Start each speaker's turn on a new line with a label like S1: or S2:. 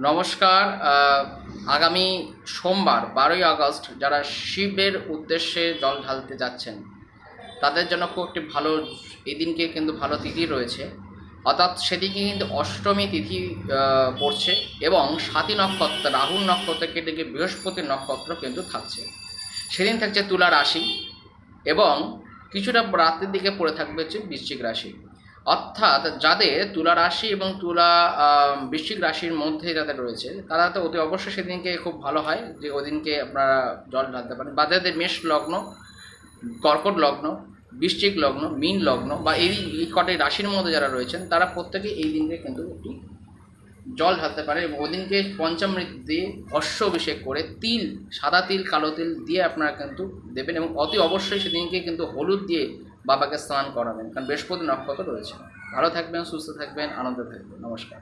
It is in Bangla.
S1: নমস্কার। আগামী সোমবার 12ই আগস্ট যারা শিবের উদ্দেশ্যে জল ঢালতে যাচ্ছেন তাদের জন্য খুব একটি ভালো, এই দিনকে কিন্তু ভালো তিথি রয়েছে। অর্থাৎ সেদিকে কিন্তু অষ্টমী তিথি পড়ছে এবং সাতী নক্ষত্র, রাহুর নক্ষত্র কেটে গিয়ে বৃহস্পতির নক্ষত্র কিন্তু থাকছে। সেদিন থাকছে তুলা রাশি এবং কিছুটা রাতের দিকে পড়ে থাকবে হচ্ছে বৃশ্চিক রাশি। অর্থাৎ যাদের তুলা রাশি এবং বৃশ্চিক রাশির মধ্যে যাদের রয়েছে তারা তো অতি অবশ্যই সেদিনকে খুব ভালো হয় যে ওদিনকে আপনারা জল ঢালতে পারেন। বা যাদের মেষ লগ্ন, কর্কট লগ্ন, বৃশ্চিক লগ্ন, মীন লগ্ন বা এই কটি রাশির মধ্যে যারা রয়েছেন তারা প্রত্যেকেই এই দিনকে কিন্তু একটি জল ঢালতে পারে এবং ওদিনকে পঞ্চামৃত দিয়ে ভস্য অভিষেক করে তিল, সাদা তিল, কালো তিল দিয়ে আপনারা কিন্তু দেবেন এবং অতি অবশ্যই সেদিনকে কিন্তু হলুদ দিয়ে বাবাকে স্নান করাবেন, কারণ বৃহস্পতি নক্ষত্র রয়েছে। ভালো থাকবেন, সুস্থ থাকবেন, আনন্দে থাকবেন। নমস্কার।